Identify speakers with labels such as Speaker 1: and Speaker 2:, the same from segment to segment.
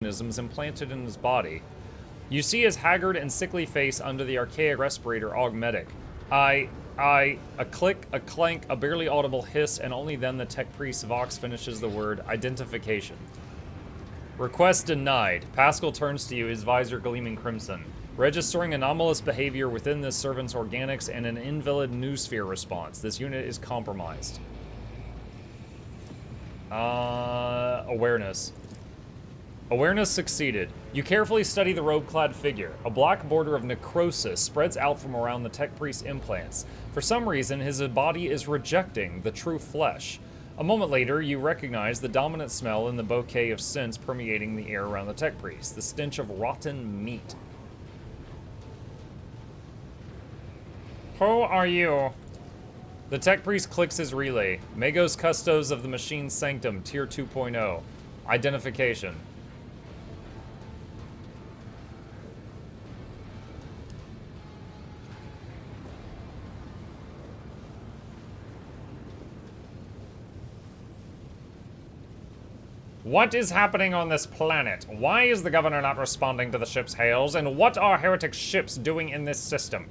Speaker 1: organisms implanted in his body. You see his haggard and sickly face under the archaic respirator augmetic. A click, a clank, a barely audible hiss, and only then the tech priest Vox finishes the word identification. Request denied. Pascal turns to you, his visor gleaming crimson. Registering anomalous behavior within this servant's organics and an invalid noosphere response. This unit is compromised. Awareness. Awareness succeeded. You carefully study the robe-clad figure. A black border of necrosis spreads out from around the tech priest's implants. For some reason, his body is rejecting the true flesh. A moment later, you recognize the dominant smell in the bouquet of scents permeating the air around the tech priest, the stench of rotten meat. Who are you? The tech priest clicks his relay. Magos Custos of the Machine's Sanctum, Tier 2.0. Identification. What is happening on this planet? Why is the governor not responding to the ship's hails? And what are heretic ships doing in this system?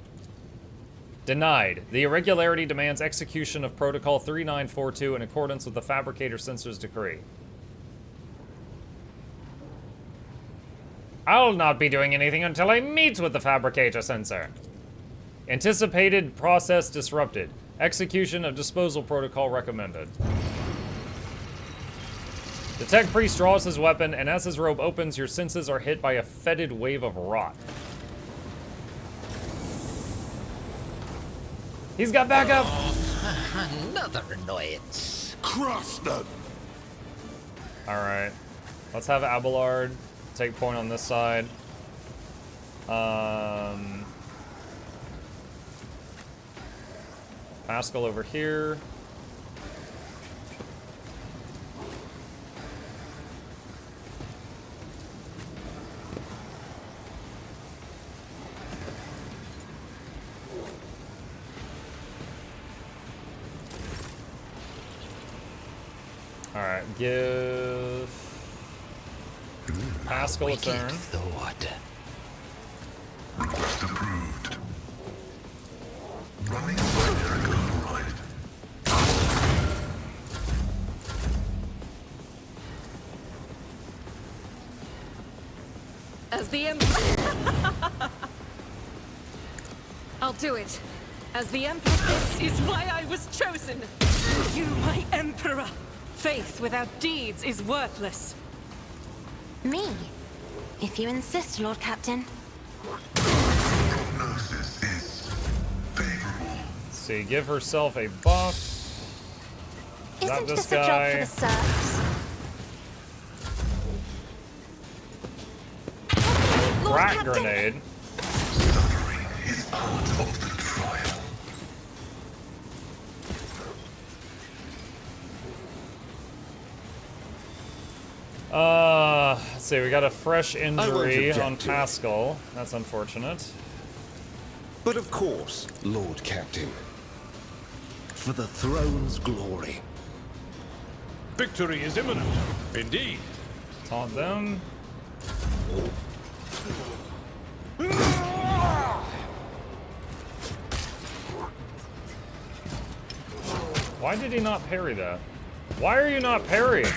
Speaker 1: Denied. The irregularity demands execution of Protocol 3942 in accordance with the Fabricator Censor's decree. I'll not be doing anything until I meet with the Fabricator Censor. Anticipated process disrupted. Execution of disposal protocol recommended. The tech priest draws his weapon, and as his robe opens, your senses are hit by a fetid wave of rot. He's got backup!
Speaker 2: Another annoyance.
Speaker 3: Cross them!
Speaker 1: Alright. Let's have Abelard take point on this side. Pascal over here. Alright, give Pascal a turn.
Speaker 3: Request approved. Running binary override.
Speaker 4: As the I'll do it. As the Emperor, this is why I was chosen. You, my Emperor. Faith without deeds is worthless.
Speaker 5: Me? If you insist, Lord Captain.
Speaker 3: Prognosis is favorable.
Speaker 1: See, give herself a buff.
Speaker 5: Isn't
Speaker 1: this
Speaker 5: this a job
Speaker 1: guy.
Speaker 5: for the serfs? Lord
Speaker 1: Crack
Speaker 5: Captain.
Speaker 1: grenade.
Speaker 3: Suffering is part of the trial.
Speaker 1: Let's see, we got a fresh injury on
Speaker 6: object to it.
Speaker 1: Pascal. That's unfortunate.
Speaker 6: But of course, Lord Captain. For the throne's glory.
Speaker 7: Victory is imminent. Indeed.
Speaker 1: Taunt them. Why did he not parry that? Why are you not parrying?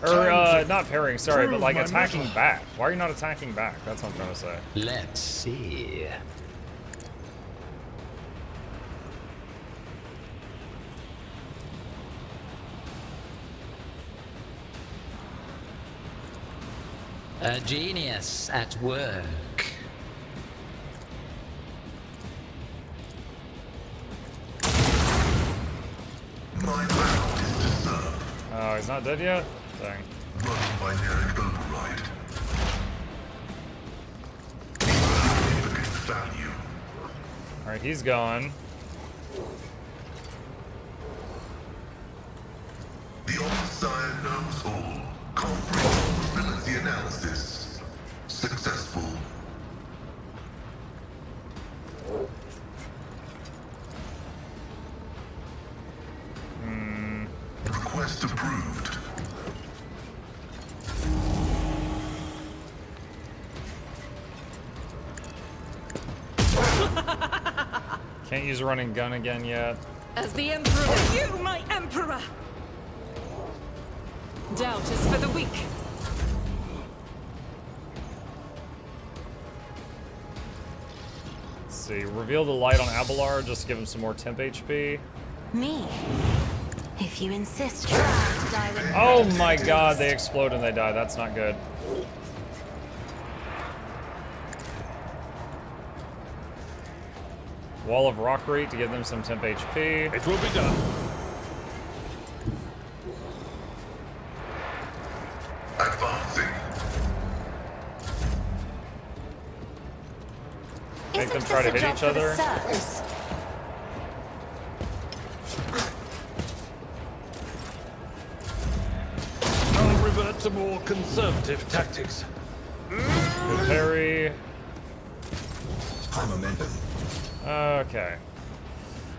Speaker 1: Or, not parrying, sorry, but like attacking back. Why are you not attacking back? That's what I'm trying to say.
Speaker 2: Let's see. A genius at work.
Speaker 3: My vow is to serve.
Speaker 1: Oh, he's not dead yet? Dang.
Speaker 3: Running binary override. Significant value.
Speaker 1: Alright, he's gone.
Speaker 3: The Omnissiah knows all. Complete vulnerability analysis. Successful. Request approved.
Speaker 1: Can't use a running gun again yet.
Speaker 4: As the Emperor, for you, my Emperor! Doubt is for the weak.
Speaker 1: Let's see. Reveal the light on Abelard. Just give him some more temp HP.
Speaker 5: Me. If you insist, try to die with
Speaker 1: Oh my god, they explode and they die. That's not good. Wall of Rockery to give them some temp HP.
Speaker 7: It will be done.
Speaker 3: Advancing.
Speaker 1: Make them
Speaker 5: Isn't
Speaker 1: try to
Speaker 5: this a
Speaker 1: hit
Speaker 5: job
Speaker 1: each
Speaker 5: for the
Speaker 1: other.
Speaker 5: Sirs?
Speaker 7: I'll revert to more conservative tactics.
Speaker 1: Good parry.
Speaker 3: High momentum.
Speaker 1: Okay.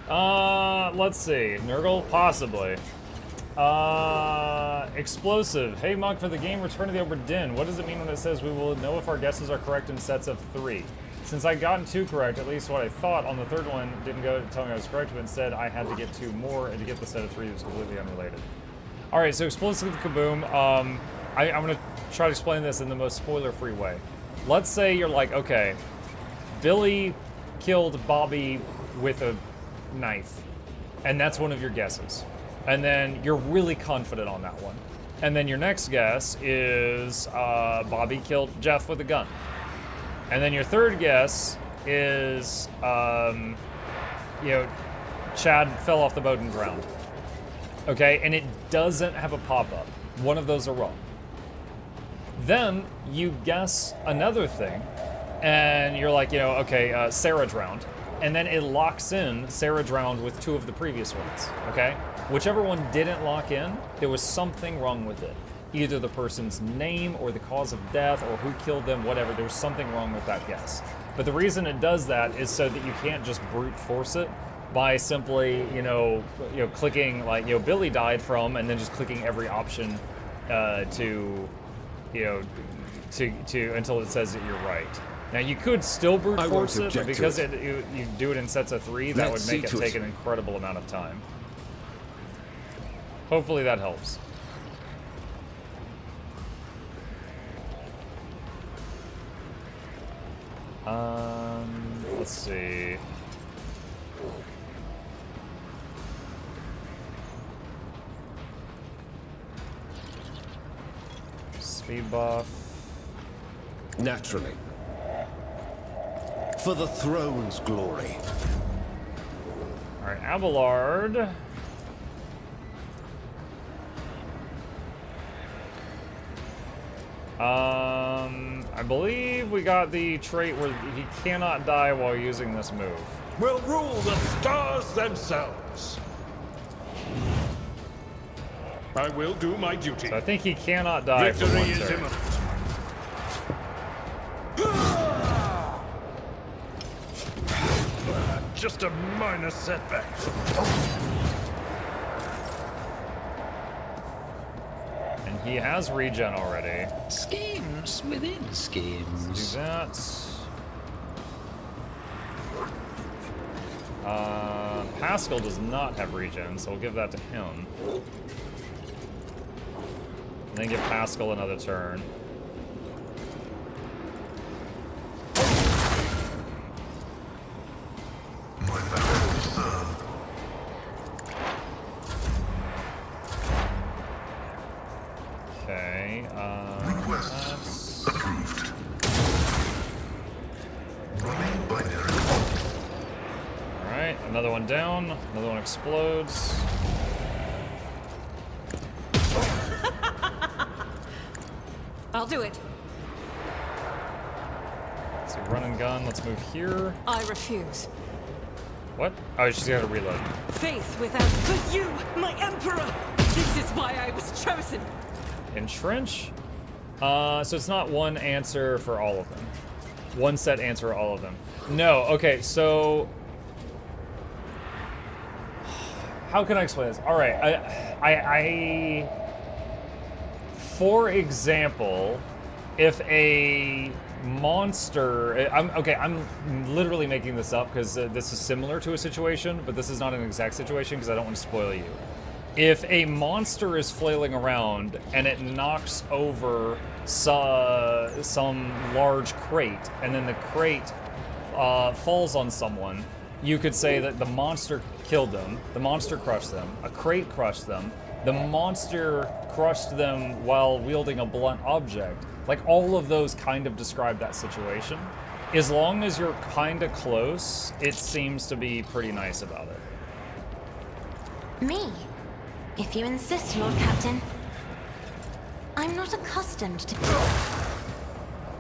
Speaker 1: Let's see. Nurgle? Possibly. Explosive. Hey, Monk, for the game Return to the Obra Dinn, what does it mean when it says we will know if our guesses are correct in sets of 3? Since I gotten 2 correct, at least what I thought on the third one didn't go to tell me I was correct, but instead I had to get 2 more, and to get the set of 3 was completely unrelated. Alright, so Explosive Kaboom. I'm going to try to explain this in the most spoiler-free way. Let's say you're like, okay, Billy killed Bobby with a knife, and that's one of your guesses. And then you're really confident on that one. And then your next guess is Bobby killed Jeff with a gun. And then your third guess is, Chad fell off the boat and drowned. Okay, and it doesn't have a pop-up. One of those are wrong. Then you guess another thing, and you're like, okay, Sarah drowned. And then it locks in Sarah drowned with 2 of the previous ones, okay? Whichever one didn't lock in, there was something wrong with it. Either the person's name or the cause of death or who killed them, whatever. There was something wrong with that guess. But the reason it does that is so that you can't just brute force it by simply, clicking like, Billy died from, and then just clicking every option until it says that you're right. Now you could still brute force it, but because you do it in sets of 3, that would make it take an incredible amount of time. Hopefully that helps. Let's see. Speed buff.
Speaker 6: Naturally. For the throne's glory.
Speaker 1: Alright, Abelard. I believe we got the trait where he cannot die while using this move.
Speaker 7: Will rule the stars themselves. I will do my duty.
Speaker 1: So I think he cannot die for
Speaker 7: Victory
Speaker 1: one
Speaker 7: is
Speaker 1: turn.
Speaker 7: imminent. Just a minor setback.
Speaker 1: And he has regen already.
Speaker 2: Schemes within schemes.
Speaker 1: Do that. Pascal does not have regen, so we'll give that to him. And then give Pascal another turn.
Speaker 3: My valor will serve.
Speaker 1: Okay,
Speaker 3: Request approved. Running binary.
Speaker 1: Alright, another one down. Another one explodes.
Speaker 4: I'll do it.
Speaker 1: So run and gun, let's move here.
Speaker 4: I refuse.
Speaker 1: What? Oh, she's gotta reload.
Speaker 4: Faith without for you, my Emperor! This is why I was chosen!
Speaker 1: Entrench? So it's not one answer for all of them. One set answer for all of them. No, okay, so... How can I explain this? Alright, for example, if a monster, I'm literally making this up because this is similar to a situation, but this is not an exact situation because I don't want to spoil you. If a monster is flailing around and it knocks over some large crate, and then the crate falls on someone, you could say that the monster killed them, the monster crushed them, a crate crushed them, the monster crushed them while wielding a blunt object. Like, all of those kind of describe that situation. As long as you're kind of close, it seems to be pretty nice about it.
Speaker 5: Me? If you insist, Lord Captain. I'm not accustomed to...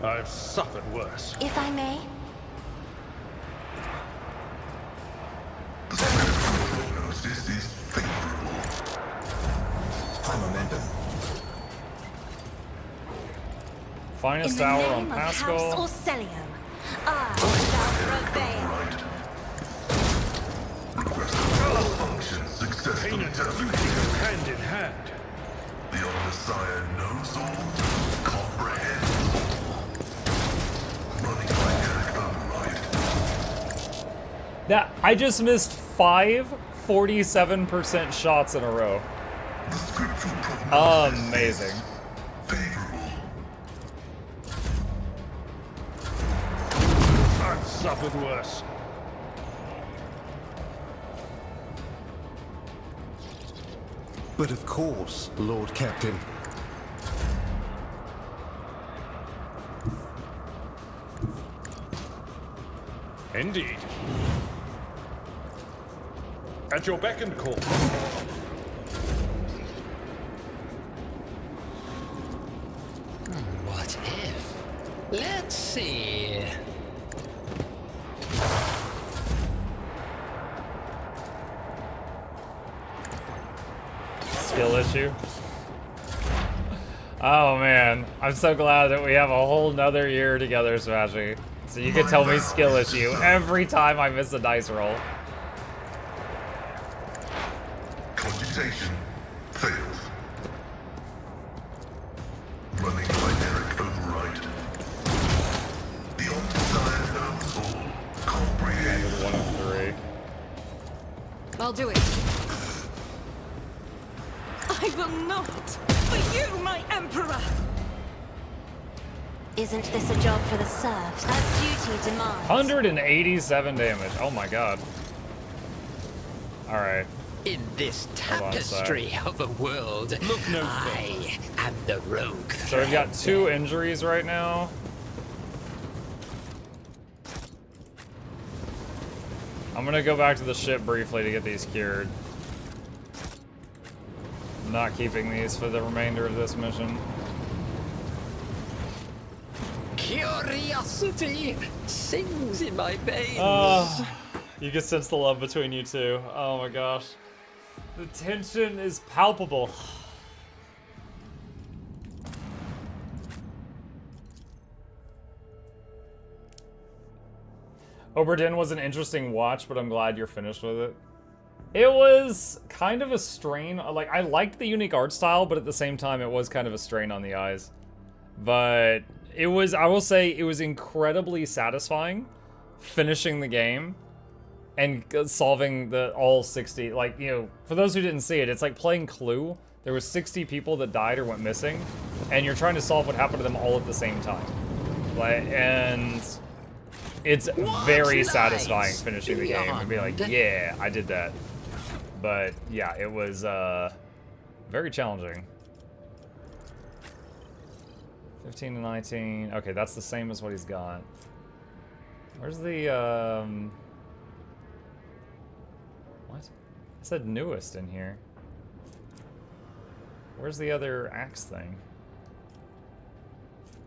Speaker 7: I've suffered worse.
Speaker 5: If I may?
Speaker 3: The prognosis is favorable. High momentum.
Speaker 1: Finest
Speaker 5: In the
Speaker 1: hour
Speaker 5: name
Speaker 1: on
Speaker 5: of House
Speaker 1: Pascal.
Speaker 5: Orcelio, I shall prevail.
Speaker 3: Right. Request function successfully
Speaker 7: Pain and
Speaker 3: terminated.
Speaker 7: duty hand in hand.
Speaker 3: The Omnissiah knows all, comprehends all. Running by Eric override.
Speaker 1: That I just missed 5 47% shots in a row.
Speaker 3: The scriptural prognosis
Speaker 1: Amazing.
Speaker 3: is favorable.
Speaker 7: I've suffered worse.
Speaker 6: But of course, Lord Captain.
Speaker 7: Indeed. At your beck and call.
Speaker 2: What if? Let's see.
Speaker 1: Skill issue. Oh man, I'm so glad that we have a whole nother year together, Smashy. So you can tell me skill issue every time I miss a dice roll.
Speaker 3: Computation fails. Running by Eric override. The Omnissiah knows all, comprehends
Speaker 1: 1 of 3.
Speaker 4: I'll do it. I will not. For you, my Emperor!
Speaker 5: Isn't this a job for the serfs, as duty demands?
Speaker 1: 187 damage. Oh my god. Alright.
Speaker 2: In this
Speaker 1: Hold on a sec.
Speaker 2: tapestry of a world,
Speaker 7: Look no
Speaker 2: I am the rogue.
Speaker 1: So we've got 2 injuries right now. I'm gonna go back to the ship briefly to get these cured. I'm not keeping these for the remainder of this mission.
Speaker 2: Curiosity sings in my veins.
Speaker 1: You can sense the love between you two. Oh my gosh. The tension is palpable. Oberdin was an interesting watch, but I'm glad you're finished with it. It was kind of a strain. Like, I liked the unique art style, but at the same time, it was kind of a strain on the eyes. But it was, I will say, it was incredibly satisfying finishing the game and solving all 60. Like, you know, for those who didn't see it, it's like playing Clue. There was 60 people that died or went missing, and you're trying to solve what happened to them all at the same time. Like, and it's very satisfying finishing the game and be like, yeah, I did that. But yeah, it was very challenging. 15 to 19. Okay, that's the same as what he's got. Where's the what? I said newest in here. Where's the other axe thing?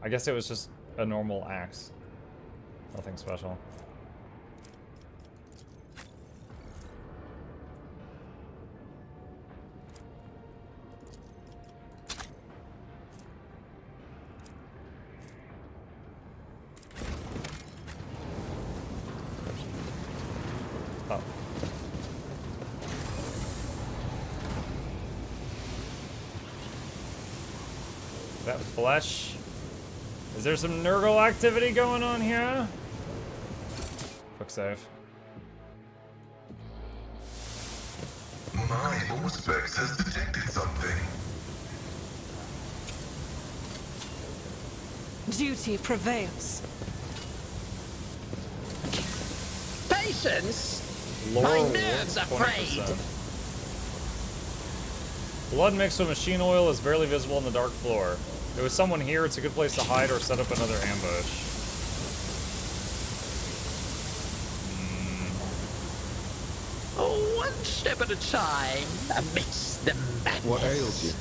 Speaker 1: I guess it was just a normal axe. Nothing special. Oh. That flesh Is there some Nurgle activity going on here? Quick save.
Speaker 3: My Auspex has detected something.
Speaker 4: Duty prevails.
Speaker 2: Patience?
Speaker 1: Lore
Speaker 2: My nerves are
Speaker 1: 20%.
Speaker 2: frayed.
Speaker 1: Blood mixed with machine oil is barely visible on the dark floor. If there was someone here, it's a good place to hide or set up another ambush.
Speaker 2: Oh, one step at a time amidst the madness.
Speaker 6: What ails you?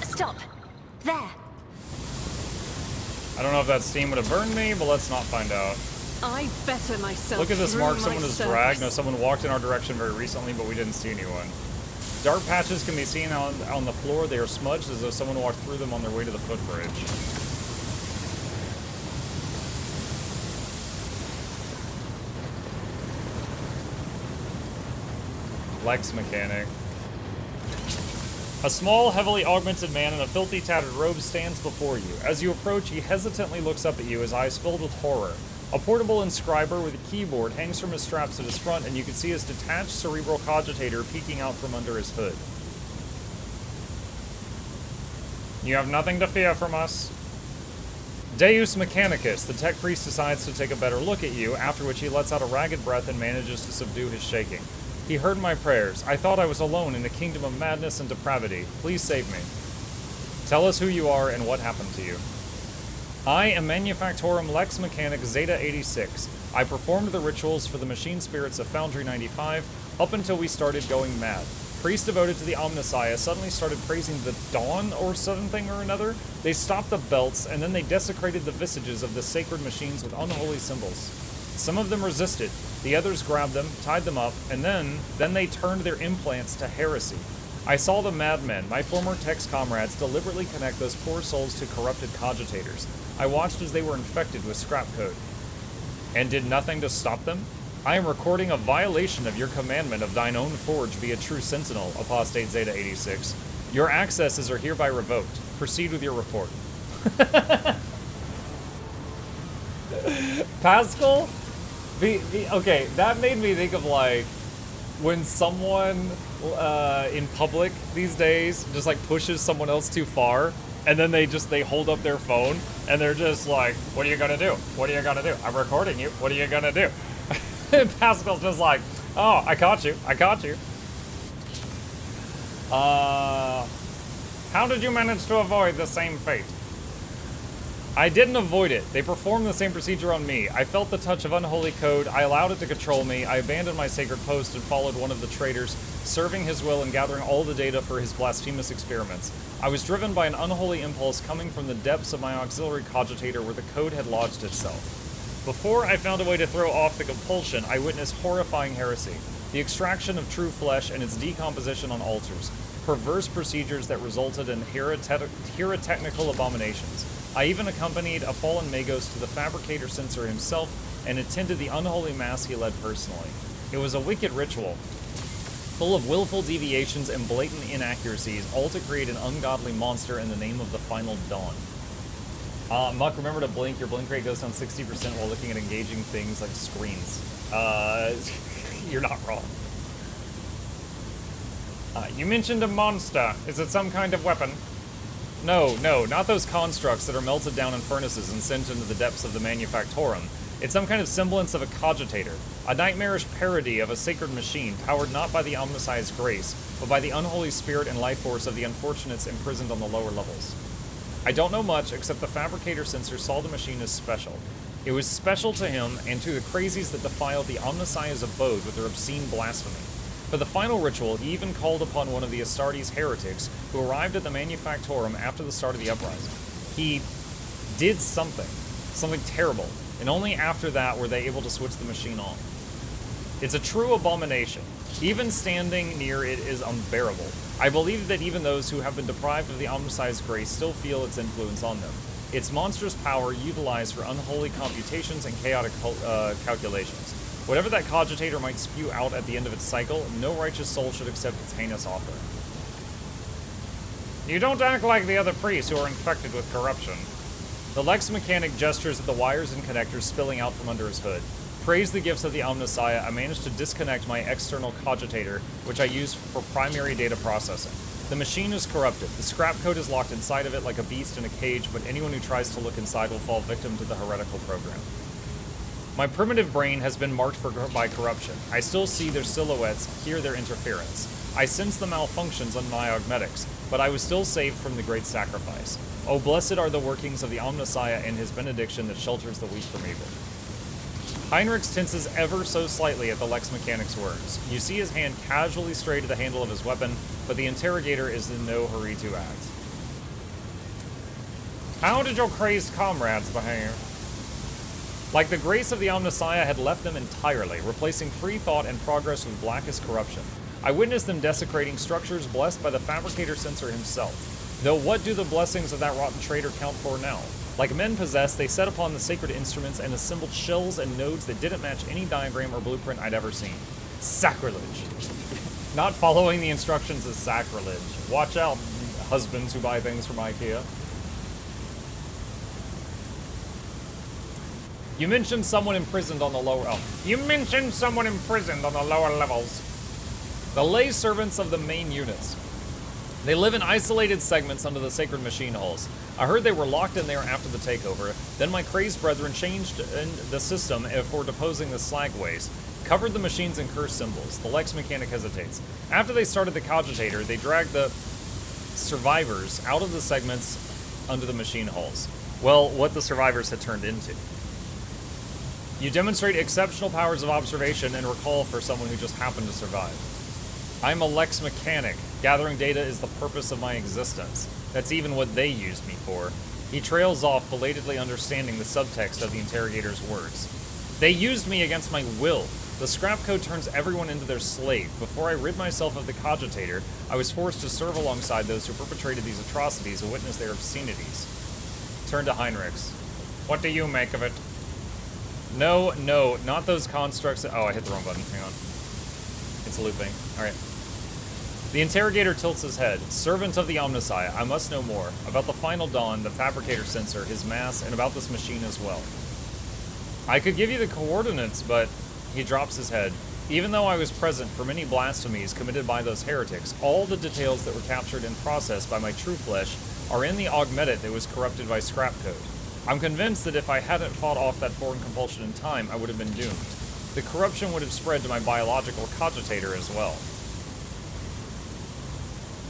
Speaker 5: Stop. There.
Speaker 1: I don't know if that steam would have burned me, but let's not find out.
Speaker 4: I better myself.
Speaker 1: Look at this
Speaker 4: through
Speaker 1: mark
Speaker 4: my
Speaker 1: someone has
Speaker 4: service.
Speaker 1: dragged. No, someone walked in our direction very recently, but we didn't see anyone. Dark patches can be seen on the floor. They are smudged as though someone walked through them on their way to the footbridge. Lex mechanic. A small, heavily augmented man in a filthy, tattered robe stands before you. As you approach, he hesitantly looks up at you, his eyes filled with horror. A portable inscriber with a keyboard hangs from his straps at his front, and you can see his detached cerebral cogitator peeking out from under his hood. You have nothing to fear from us. Deus Mechanicus, the tech priest decides to take a better look at you, after which he lets out a ragged breath and manages to subdue his shaking. He heard my prayers. I thought I was alone in a kingdom of madness and depravity. Please save me. Tell us who you are and what happened to you. I am Manufactorum Lex Mechanic Zeta 86. I performed the rituals for the machine spirits of Foundry 95 up until we started going mad. Priests devoted to the Omnissiah suddenly started praising the dawn or something or another. They stopped the belts, and then they desecrated the visages of the sacred machines with unholy symbols. Some of them resisted, the others grabbed them, tied them up, and then they turned their implants to heresy. I saw the madmen, my former Tex comrades, deliberately connect those poor souls to corrupted cogitators. I watched as they were infected with scrap code. And did nothing to stop them? I am recording a violation of your commandment of thine own forge be a true sentinel, Apostate Zeta 86. Your accesses are hereby revoked. Proceed with your report. Pascal? Okay, that made me think of, like, when someone in public these days just, like, pushes someone else too far, and then they hold up their phone, and they're just like, what are you gonna do? What are you gonna do? I'm recording you. What are you gonna do? And Pascal's just like, oh, I caught you. I caught you. How did you manage to avoid the same fate? I didn't avoid it. They performed the same procedure on me. I felt the touch of unholy code. I allowed it to control me. I abandoned my sacred post and followed one of the traitors, serving his will and gathering all the data for his blasphemous experiments. I was driven by an unholy impulse coming from the depths of my auxiliary cogitator where the code had lodged itself. Before I found a way to throw off the compulsion, I witnessed horrifying heresy. The extraction of true flesh and its decomposition on altars. Perverse procedures that resulted in heretical abominations. I even accompanied a fallen Magos to the fabricator censor himself and attended the unholy mass he led personally. It was a wicked ritual, full of willful deviations and blatant inaccuracies, all to create an ungodly monster in the name of the final dawn. Muck, remember to blink. Your blink rate goes down 60% while looking at engaging things like screens. You're not wrong. You mentioned a monster. Is it some kind of weapon? No, not those constructs that are melted down in furnaces and sent into the depths of the Manufactorum. It's some kind of semblance of a cogitator, a nightmarish parody of a sacred machine powered not by the Omnissiah's grace, but by the unholy spirit and life force of the unfortunates imprisoned on the lower levels. I don't know much, except the fabricator censor saw the machine as special. It was special to him and to the crazies that defiled the Omnissiah's abode with their obscene blasphemy. For the final ritual, he even called upon one of the Astartes heretics who arrived at the Manufactorum after the start of the uprising. He did something terrible, and only after that were they able to switch the machine on. It's a true abomination. Even standing near it is unbearable. I believe that even those who have been deprived of the Omnissiah's grace still feel its influence on them. Its monstrous power utilized for unholy computations and chaotic calculations. Whatever that cogitator might spew out at the end of its cycle, no righteous soul should accept its heinous offer. You don't act like the other priests who are infected with corruption. The Lex Mechanic gestures at the wires and connectors spilling out from under his hood. Praise the gifts of the Omnissiah, I managed to disconnect my external cogitator, which I use for primary data processing. The machine is corrupted. The scrap code is locked inside of it like a beast in a cage, but anyone who tries to look inside will fall victim to the heretical program. My primitive brain has been marked by corruption. I still see their silhouettes, hear their interference. I sense the malfunctions on my augmetics, but I was still saved from the great sacrifice. Oh, blessed are the workings of the Omnissiah and his benediction that shelters the weak from evil. Heinrich tenses ever so slightly at the Lex Mechanic's words. You see his hand casually stray to the handle of his weapon, but the interrogator is in no hurry to act. How did your crazed comrades behave? Like the grace of the Omnissiah had left them entirely, replacing free thought and progress with blackest corruption. I witnessed them desecrating structures blessed by the fabricator censor himself. Though what do the blessings of that rotten traitor count for now? Like men possessed, they set upon the sacred instruments and assembled shells and nodes that didn't match any diagram or blueprint I'd ever seen. Sacrilege. Not following the instructions is sacrilege. Watch out, husbands who buy things from IKEA. You mentioned someone imprisoned on the lower... Oh. You mentioned someone imprisoned on the lower levels. The lay servants of the main units. They live in isolated segments under the sacred machine halls. I heard they were locked in there after the takeover. Then my crazed brethren changed in the system for deposing the slagways. Covered the machines in cursed symbols. The Lex Mechanic hesitates. After they started the cogitator, they dragged the survivors out of the segments under the machine halls. Well, what the survivors had turned into. You demonstrate exceptional powers of observation and recall for someone who just happened to survive. I'm a Lex Mechanic. Gathering data is the purpose of my existence. That's even what they used me for. He trails off, belatedly understanding the subtext of the interrogator's words. They used me against my will. The scrap code turns everyone into their slave. Before I rid myself of the cogitator, I was forced to serve alongside those who perpetrated these atrocities and witness their obscenities. Turn to Heinrichs. What do you make of it? No, not those constructs. Oh, I hit the wrong button. Hang on. It's looping. Alright. The interrogator tilts his head. Servant of the Omnissiah, I must know more. About the final dawn, the fabricator sensor, his mass, and about this machine as well. I could give you the coordinates, but... He drops his head. Even though I was present for many blasphemies committed by those heretics, all the details that were captured and processed by my true flesh are in the augmetic that was corrupted by scrap code. I'm convinced that if I hadn't fought off that foreign compulsion in time, I would have been doomed. The corruption would have spread to my biological cogitator as well.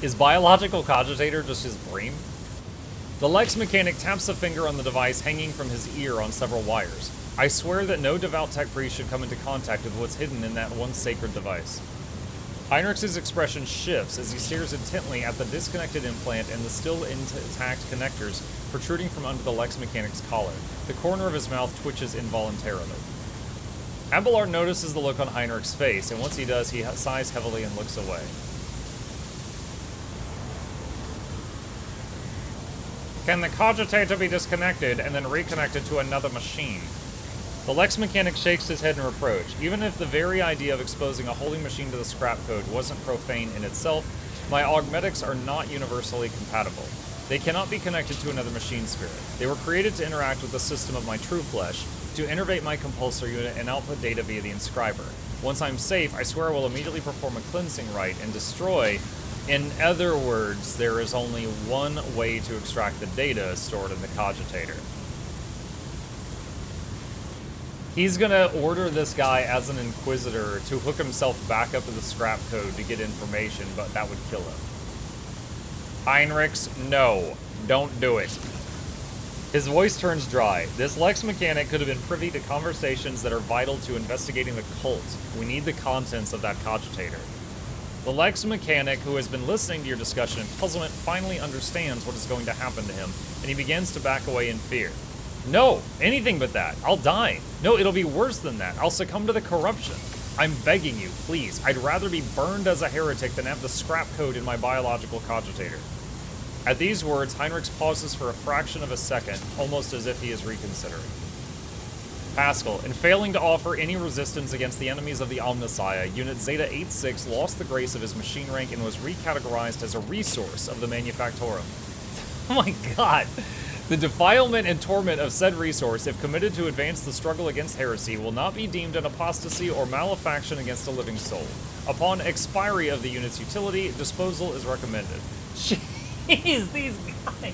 Speaker 1: Is biological cogitator just his brain? The Lex Mechanic taps a finger on the device hanging from his ear on several wires. I swear that no devout tech priest should come into contact with what's hidden in that one sacred device. Heinrich's expression shifts as he stares intently at the disconnected implant and the still intact connectors protruding from under the Lex Mechanic's collar. The corner of his mouth twitches involuntarily. Abelard notices the look on Heinrich's face, and once he does, he sighs heavily and looks away. Can the cogitator be disconnected and then reconnected to another machine? The Lex Mechanic shakes his head in reproach. Even if the very idea of exposing a holy machine to the scrap code wasn't profane in itself, my augmetics are not universally compatible. They cannot be connected to another machine spirit. They were created to interact with the system of my true flesh, to innervate my compulsor unit and output data via the inscriber. Once I'm safe, I swear I will immediately perform a cleansing rite and destroy. In other words, there is only one way to extract the data stored in the cogitator. He's gonna order this guy as an inquisitor to hook himself back up to the scrap code to get information, but that would kill him. Heinrichs, no. Don't do it. His voice turns dry. This Lex Mechanic could have been privy to conversations that are vital to investigating the cult. We need the contents of that cogitator. The Lex Mechanic, who has been listening to your discussion in puzzlement, finally understands what is going to happen to him, and he begins to back away in fear. No, anything but that. I'll die. No, it'll be worse than that. I'll succumb to the corruption. I'm begging you, please. I'd rather be burned as a heretic than have the scrap code in my biological cogitator. At these words, Heinrich pauses for a fraction of a second, almost as if he is reconsidering. Pascal, in failing to offer any resistance against the enemies of the Omnissiah, Unit Zeta 86 lost the grace of his machine rank and was recategorized as a resource of the Manufactorum. Oh my god! The defilement and torment of said resource, if committed to advance the struggle against heresy, will not be deemed an apostasy or malefaction against a living soul. Upon expiry of the unit's utility, disposal is recommended. Jeez, these guys.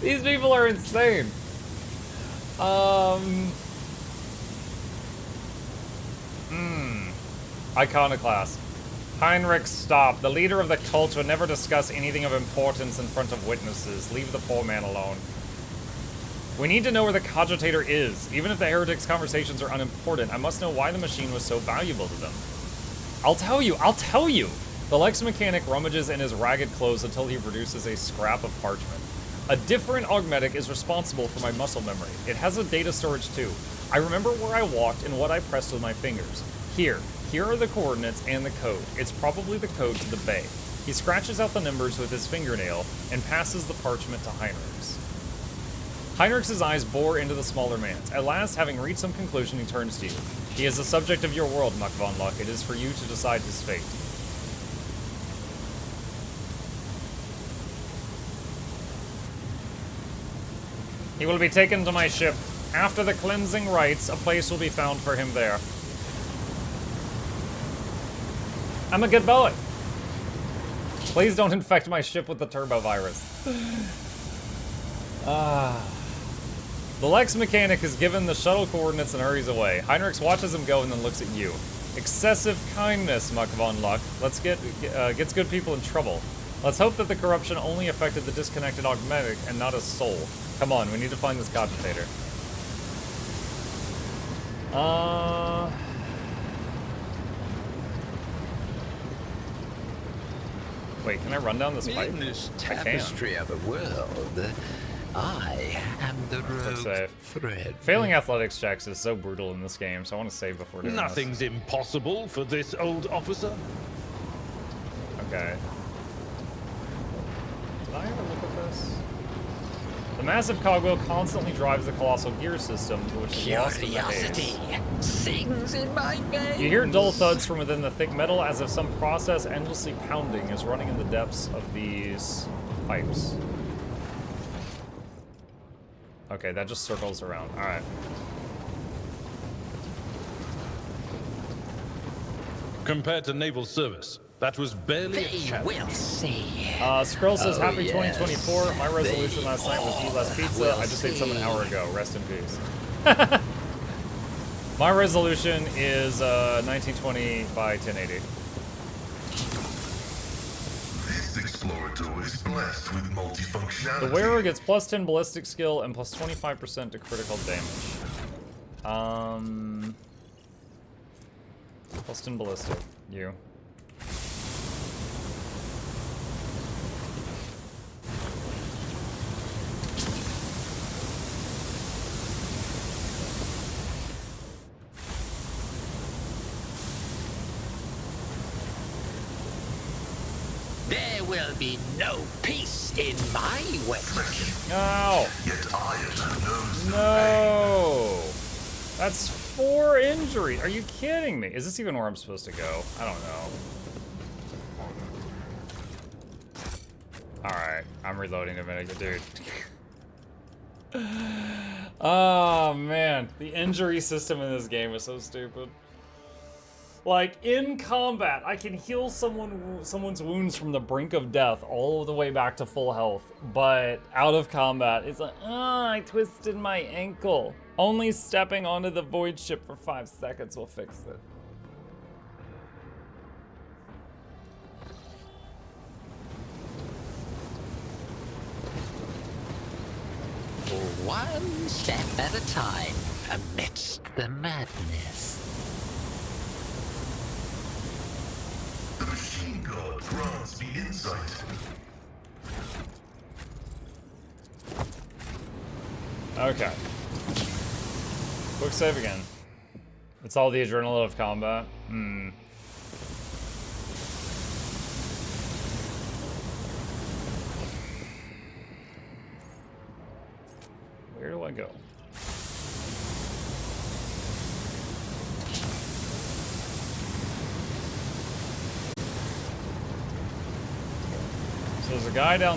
Speaker 1: These people are insane. Iconoclast. Heinrich, stop. The leader of the cult would never discuss anything of importance in front of witnesses. Leave the poor man alone. We need to know where the cogitator is. Even if the heretics' conversations are unimportant, I must know why the machine was so valuable to them. I'll tell you. The Lex mechanic rummages in his ragged clothes until he produces a scrap of parchment. A different augmetic is responsible for my muscle memory. It has a data storage too. I remember where I walked and what I pressed with my fingers. Here are the coordinates and the code. It's probably the code to the bay. He scratches out the numbers with his fingernail and passes the parchment to Heinrichs. Heinrichs' eyes bore into the smaller man's. At last, having reached some conclusion, he turns to you. He is the subject of your world, Muck von Luck. It is for you to decide his fate. He will be taken to my ship. After the cleansing rites, a place will be found for him there. I'm a good boy. Please don't infect my ship with the turbo virus. The Lex mechanic is given the shuttle coordinates and hurries away. Heinrichs watches him go and then looks at you. Excessive kindness, Muck von Luck. Gets good people in trouble. Let's hope that the corruption only affected the disconnected augmetic and not his soul. Come on, we need to find this cogitator. Wait, can I run down this pipe?
Speaker 2: In this
Speaker 1: I can.
Speaker 2: tapestry of a world, I am the rogue
Speaker 1: Save.
Speaker 2: thread.
Speaker 1: Failing athletics checks is so brutal in this game, so I want to save before doing
Speaker 7: Nothing's impossible for this old officer.
Speaker 1: this. Okay. Did I ever look at this? The massive cogwheel constantly drives the colossal gear system, which is lost in the
Speaker 2: Curiosity
Speaker 1: haze.
Speaker 2: sings in my veins.
Speaker 1: You hear dull thuds from within the thick metal as if some process endlessly pounding is running in the depths of these pipes. Okay, that just circles around. Alright.
Speaker 7: Compared to naval service, that was barely a
Speaker 2: They
Speaker 7: challenge.
Speaker 2: will see.
Speaker 1: Scroll says,
Speaker 2: Oh,
Speaker 1: happy
Speaker 2: yes.
Speaker 1: 2024. My resolution last night was eat less pizza. I just ate some an hour ago. Rest in peace. My resolution is 1920 by 1080.
Speaker 3: This explorator is blessed with multifunctionality.
Speaker 1: The wearer gets plus 10 ballistic skill and plus 25% to critical damage. Plus 10 ballistic. You.
Speaker 2: There will be no peace in my way.
Speaker 1: No!
Speaker 3: Yet iron knows no
Speaker 1: No! That's 4 injuries. Are you kidding me? Is this even where I'm supposed to go? I don't know. Alright, I'm reloading a minute, dude. Oh man, the injury system in this game is so stupid. Like, in combat, I can heal someone's wounds from the brink of death all the way back to full health, but out of combat, it's like, I twisted my ankle. Only stepping onto the void ship for 5 seconds will fix it.
Speaker 2: One step at a time amidst the madness.
Speaker 3: The machine god grants me insight.
Speaker 1: Okay. Quick save again. It's all the adrenaline of combat. Where do I go? There's a guy down